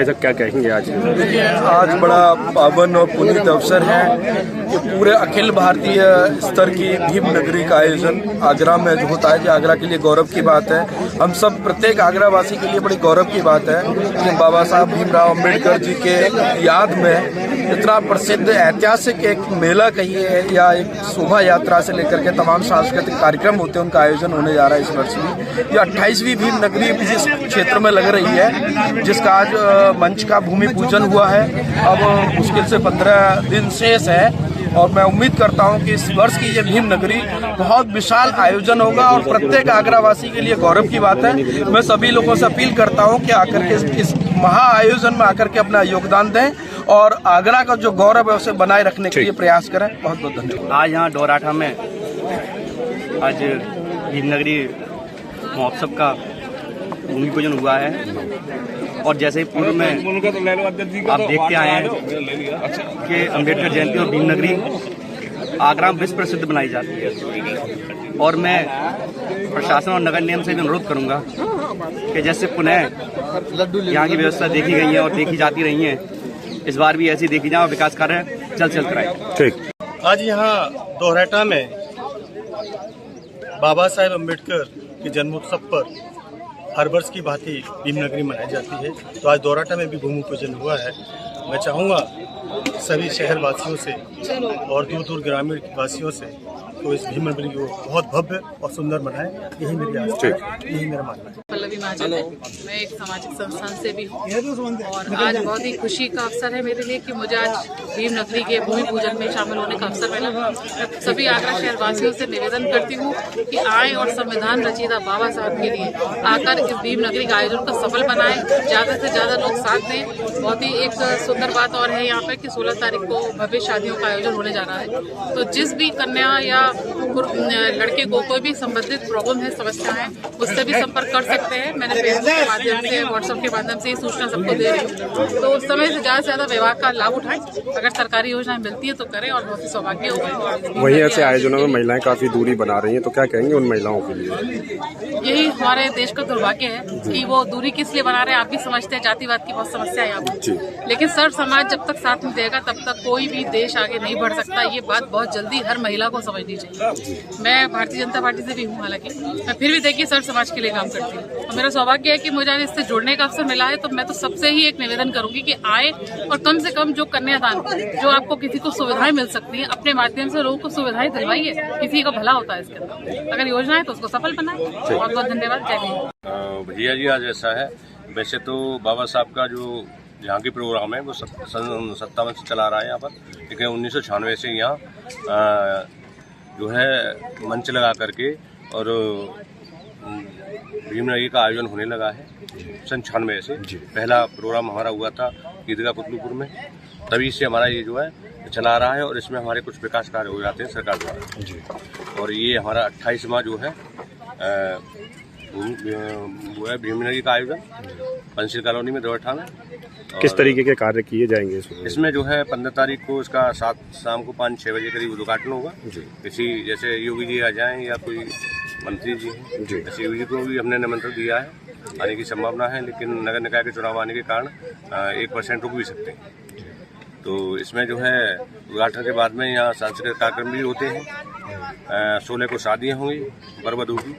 ऐसा क्या कहेंगे आज? आज बड़ा पावन और पुनीत अवसर है कि पूरे अखिल भारतीय स्तर की भीम नगरी का आयोजन आगरा में जो होता है, जो आगरा के लिए गौरव की बात है। हम सब प्रत्येक आगरावासी के लिए बड़ी गौरव की बात है कि बाबा साहब भीमराव अम्बेडकर जी के याद में इतना प्रसिद्ध ऐतिहासिक एक मेला कहिए या एक शोभा यात्रा से लेकर के तमाम सांस्कृतिक कार्यक्रम होते हैं, उनका आयोजन होने जा रहा है इस वर्ष भी। ये 28वीं भीम नगरी जिस क्षेत्र में लग रही है, जिसका आज मंच का भूमि पूजन हुआ है, अब मुश्किल से 15 दिन शेष है और मैं उम्मीद करता हूं कि इस वर्ष की ये भीम नगरी बहुत विशाल आयोजन होगा और प्रत्येक आगरावासी के लिए गौरव की बात है। मैं सभी लोगों से अपील करता हूं कि आकर के इस महा आयोजन में आकर के अपना योगदान दें और आगरा का जो गौरव है उसे बनाए रखने के लिए प्रयास करें। बहुत बहुत धन्यवाद। आज यहाँ डोराठा में आज भीम नगरी महोत्सव का भूमि पूजन हुआ है और जैसे ही पूर्व में आप देखते आए हैं कि अम्बेडकर जयंती और भीम नगरी आगरा में विश्व प्रसिद्ध बनाई जाती है। और मैं प्रशासन और नगर निगम से भी अनुरोध करूंगा कि जैसे पुनः यहाँ की व्यवस्था देखी गई है और देखी जाती रही है, इस बार भी ऐसी देखी जाए और विकास कार्य जल्द से जल्द कराएं। ठीक। आज यहाँ दोहराटा में बाबा साहेब अम्बेडकर के जन्मोत्सव पर हर वर्ष की भांति भीम नगरी मनाई जाती है, तो आज दोहराटा में भी भूमि पूजन हुआ है। मैं चाहूँगा सभी शहर वासियों से और दूर दूर ग्रामीण वासियों से तो इस भीम नगरी को बहुत भव्य और सुंदर बनाए, यही मेरी आशा है, यही मेरा मानना है। पल्लवी महाजन है, मैं एक सामाजिक संस्थान से भी हूँ और आज बहुत ही खुशी का अवसर है मेरे लिए कि मुझे आज भीम नगरी के भूमि पूजन में शामिल होने का अवसर मिला। मैं सभी आगरा शहर वासियों से निवेदन करती हूँ कि आए और संविधान रचयिता बाबा साहब के लिए आकर इस भीम नगरी का आयोजन को सफल बनाए, ज्यादा से ज्यादा लोग साथ दें। बहुत ही एक सुंदर बात और है यहाँ पे कि 16 तारीख को भव्य शादियों का आयोजन होने जा रहा है, तो जिस भी कन्या या लड़के को कोई भी संबंधित प्रॉब्लम है, समस्या है, उससे भी संपर्क कर सकते हैं। मैंने फेसबुक के माध्यम से, व्हाट्सएप के माध्यम से ये सूचना सबको दे रही हूँ, तो उस समय से ज्यादा से ज्यादा विवाह का लाभ उठाएं। अगर सरकारी योजनाएं मिलती है तो करें और बहुत ही सौभाग्य होगा। वहीं ऐसे आयोजनों में महिलाएं काफी दूरी बना रही हैं, तो क्या कहेंगे उन महिलाओं के लिए? यही हमारे देश का दुर्भाग्य है कि वो दूरी किस लिए बना रहे हैं। आप भी समझते हैं जातिवाद की बहुत समस्या है यहाँ पर, लेकिन सर्व समाज जब तक साथ में देगा तब तक कोई भी देश आगे नहीं बढ़ सकता। ये बात बहुत जल्दी हर महिला को समझनी चाहिए। मैं भारतीय जनता पार्टी से भी हूँ, हालांकि मैं फिर भी देखिए सर्व समाज के लिए काम करती हूँ और मेरा सौभाग्य है कि मुझे आज इससे जुड़ने का अवसर मिला है। तो मैं तो सबसे ही एक निवेदन करूंगी कि आए और कम से कम जो कन्यादान, जो आपको किसी को सुविधाएं मिल सकती है, अपने माध्यम से लोगों को सुविधाएं दिलवाइए। किसी का भला होता है इसके अंदर, अगर योजना है तो उसको सफल बनाए। बहुत बहुत धन्यवाद। जय हिंद। भैया जी, आज ऐसा है, वैसे तो बाबा साहब का जो यहाँ की प्रोग्राम है वो 57 से चला रहा है यहाँ पर, लेकिन 1996 से यहाँ जो है मंच लगा करके और भीम नगरी का आयोजन होने लगा है। 96 से पहला प्रोग्राम हमारा हुआ था ईदगाह पुतलूपुर में, तभी से हमारा ये जो है चला रहा है और इसमें हमारे कुछ विकास कार्य हो जाते हैं सरकार द्वारा। और ये हमारा 28वां जो है वो है भीम नगरी का आयोजन पंसिल कॉलोनी में दोहराठा में। किस तरीके के कार्य किए जाएंगे इसमें जो है 15 तारीख को इसका शाम को 5-6 बजे करीब उद्घाटन होगा। किसी जैसे योगी जी आ जाएं या कोई मंत्री जी हैं, जैसे योगी जी को भी हमने निमंत्रण दिया है, आने की संभावना है, लेकिन नगर निकाय के चुनाव आने के कारण 1% रुक भी सकते हैं। तो इसमें जो है उद्घाटन के बाद में यहाँ सांस्कृतिक कार्यक्रम भी होते हैं। 16 को शादियाँ होंगी वर वधू की,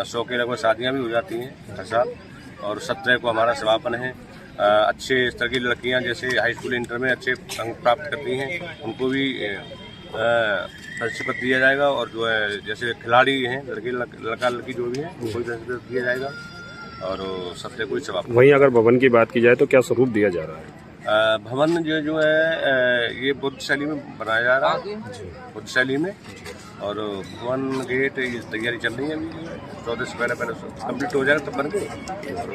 100 के लगभग शादियाँ भी हो जाती हैं हर साल, और 17 को हमारा समापन है। अच्छे स्तर की लड़कियां जैसे हाई स्कूल इंटर में अच्छे अंक प्राप्त करती हैं, उनको भी सर्टिफिकेट दिया जाएगा। और जो है जैसे खिलाड़ी हैं लड़का लड़की जो भी हैं उनको भी सर्टिफिकेट दिया जाएगा और सबसे कोई समापन। वहीं अगर भवन की बात की जाए तो क्या स्वरूप दिया जा रहा है? भवन जो है ये बुद्ध शैली में बनाया जा रहा है, बुद्ध शैली में, और भवन गेट तैयारी चल रही है अभी, 14 से पहले कंप्लीट हो जाएगा तब बन गए और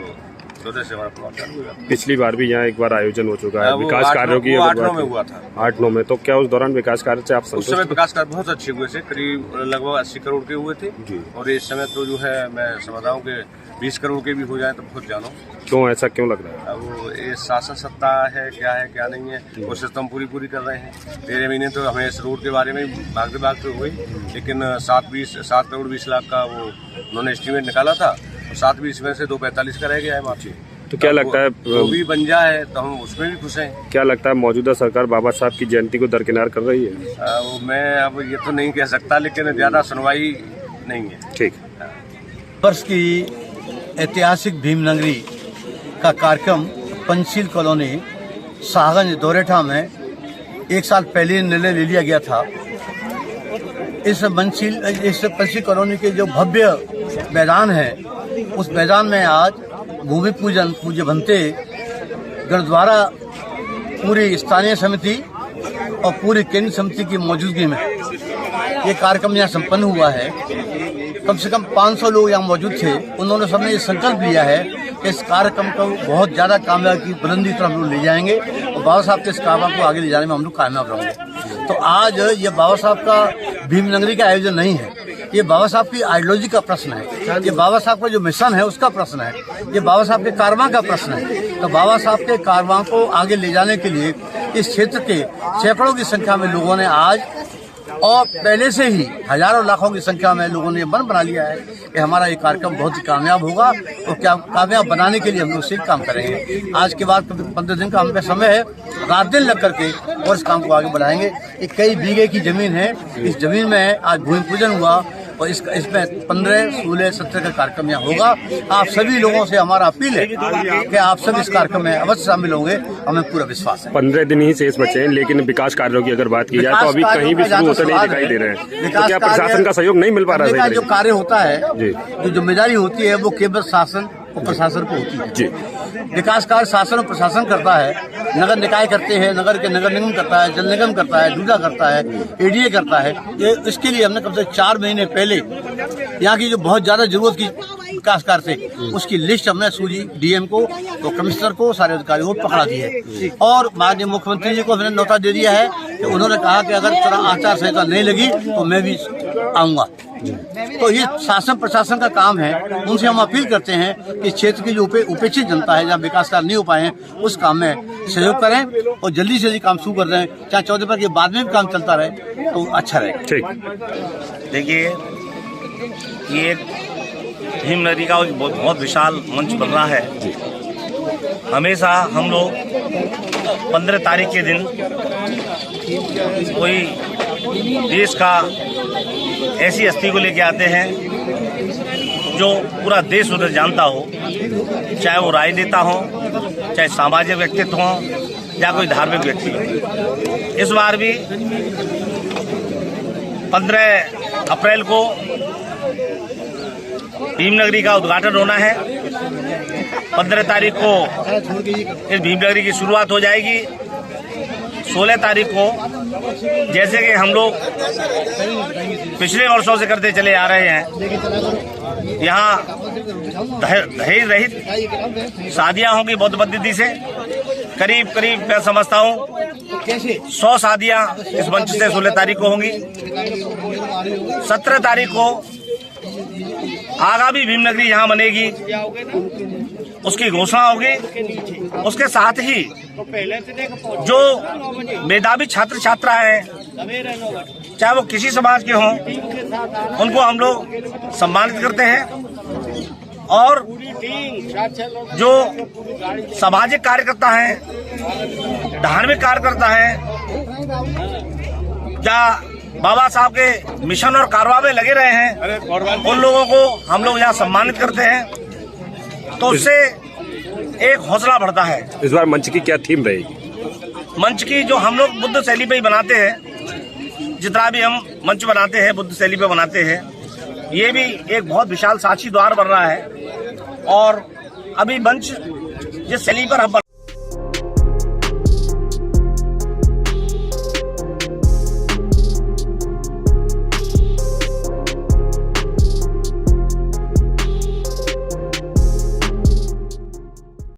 14 से हमारा प्लॉट चालू हुआ। पिछली बार भी यहाँ एक बार आयोजन हो चुका है विकास कार्यों की। 8-9 में हुआ था। 8-9 में, तो क्या उस दौरान विकास कार्य से आप संतुष्ट? उस समय विकास कार्य बहुत अच्छे हुए थे, करीब लगभग 80 करोड़ के हुए थे और इस समय तो जो है मैं समझता हूँ कि 20 करोड़ के भी हो जाए तो बहुत जानो। क्यों, ऐसा क्यों लग रहा है? अब ये शासन सत्ता है क्या नहीं है, कोशिश तो हम पूरी कर रहे हैं। 13 महीने तो हमें इस रोड के बारे में भागते हुए, लेकिन 7 करोड़ 20 लाख का वो उन्होंने एस्टीमेट निकाला था, 7:20 में से 2:45 का रह गया है मार्च। तो क्या लगता है वो भी बन जाए तो हम उसमें भी खुश हैं। क्या लगता है मौजूदा सरकार बाबा साहब की जयंती को दरकिनार कर रही है? वो मैं अब ये तो नहीं कह सकता, लेकिन ज़्यादा सुनवाई नहीं है। ठीक। वर्ष की ऐतिहासिक भीमनगरी का कार्यक्रम पंचशील कॉलोनी शाहगंज दोरेठा में 1 साल पहले निर्णय ले लिया गया था। इस पंचशील कॉलोनी के जो भव्य मैदान है, उस मैदान में आज भूमि पूजन पूज्य भंते गुरुद्वारा पूरी स्थानीय समिति और पूरी केंद्रीय समिति की मौजूदगी में ये कार्यक्रम यहाँ संपन्न हुआ है। कम से कम 500 लोग यहाँ मौजूद थे। उन्होंने सबने ये संकल्प लिया है कि इस कार्यक्रम को बहुत ज़्यादा कामयाब की बुलंदी तरफ हम लोग ले जाएंगे और बाबा साहब के इस कार्यक्रम को आगे ले जाने में हम लोग कामयाब रहेंगे। तो आज ये बाबा साहब का भीमनगरी का आयोजन नहीं है, ये बाबा साहब की आइडियोलॉजी का प्रश्न है, ये बाबा साहब का जो मिशन है उसका प्रश्न है, ये बाबा साहब के कारवां का प्रश्न है। तो बाबा साहब के कारवां को आगे ले जाने के लिए इस क्षेत्र के सैकड़ों की संख्या में लोगों ने आज और पहले से ही हजारों लाखों की संख्या में लोगों ने मन बना लिया है कि हमारा ये कार्यक्रम बहुत ही कामयाब होगा और क्या कामयाब बनाने के लिए हम लोग से काम करेंगे। आज के बाद 15 दिन का हम पे समय है, रात दिन लग करके और इस काम को आगे बढ़ाएंगे। ये कई बीघे की जमीन है, इस जमीन में आज भूमि पूजन हुआ और इसमें 15, 16, 17 का कार्यक्रम यहाँ होगा। आप सभी लोगों से हमारा अपील है कि आप सब इस कार्यक्रम में अवश्य शामिल होंगे, हमें पूरा विश्वास है। 15 दिन ही शेष बचे हैं, लेकिन विकास कार्यों की अगर बात की जाए तो अभी कहीं भी शुरू होते नहीं दिखाई दे रहे हैं। तो क्या प्रशासन का सहयोग नहीं मिल पा रहा है? जो कार्य होता है, जो जिम्मेदारी होती है, वो केवल शासन और प्रशासन को होती है जी। विकास कार्य शासन और प्रशासन करता है, नगर निकाय करते हैं, नगर के नगर निगम करता है, जल निगम करता है, डूडा करता है, एडीए करता है। ये इसके लिए हमने कम से 4 महीने पहले यहाँ की जो बहुत ज्यादा जरूरत की विकास कार्य थे उसकी लिस्ट हमने सूजी डीएम को तो कमिश्नर को सारे अधिकारियों को पकड़ा दी है और माननीय मुख्यमंत्री जी को हमने न्योता दे दिया है कि उन्होंने कहा कि अगर आचार संहिता नहीं लगी तो मैं भी आऊंगा। तो ये शासन प्रशासन का काम है, उनसे हम अपील करते हैं कि क्षेत्र की जो उपेक्षित जनता है, जहाँ विकास कार्य नहीं हो पाए हैं, उस काम में सहयोग करें और जल्दी से जल्दी काम शुरू कर दें। चाहे 14 पर के बाद में भी काम चलता रहे तो अच्छा रहेगा। ठीक। देखिए, ये एक भीमनगरी का बहुत विशाल मंच बन रहा है। हमेशा हम लोग 15 तारीख के दिन कोई देश का ऐसी हस्ती को लेके आते हैं जो पूरा देश उधर जानता हो, चाहे वो राजनेता हो, चाहे सामाजिक व्यक्तित्व हो या कोई धार्मिक व्यक्ति हो। इस बार भी 15 अप्रैल को भीमनगरी का उद्घाटन होना है। 15 तारीख को इस भीमनगरी की शुरुआत हो जाएगी। 16 तारीख को जैसे कि हम लोग पिछले वर्षों से करते चले आ रहे हैं, यहाँ दहेज रहित शादियां होंगी बौद्ध पद्धति से। करीब मैं समझता हूँ 100 शादियां इस मंच से 16 तारीख को होंगी। 17 तारीख को आगामी भीमनगरी यहाँ बनेगी, उसकी घोषणा होगी। उसके साथ ही जो मेधावी छात्र छात्रा हैं, चाहे वो किसी समाज के हों, उनको हम लोग सम्मानित करते हैं। और जो सामाजिक कार्यकर्ता हैं, धार्मिक कार्यकर्ता हैं, या बाबा साहब के मिशन और कारवां में लगे रहे हैं, उन लोगों को हम लोग यहाँ सम्मानित करते हैं। तो उससे एक हौसला बढ़ता है। इस बार मंच की क्या थीम रहेगी? मंच की जो हम लोग बुद्ध शैली पे ही बनाते हैं, जितना भी हम मंच बनाते हैं बुद्ध शैली पे बनाते हैं। ये भी एक बहुत विशाल साक्षी द्वार बन रहा है और अभी मंच जिस शैली पर हम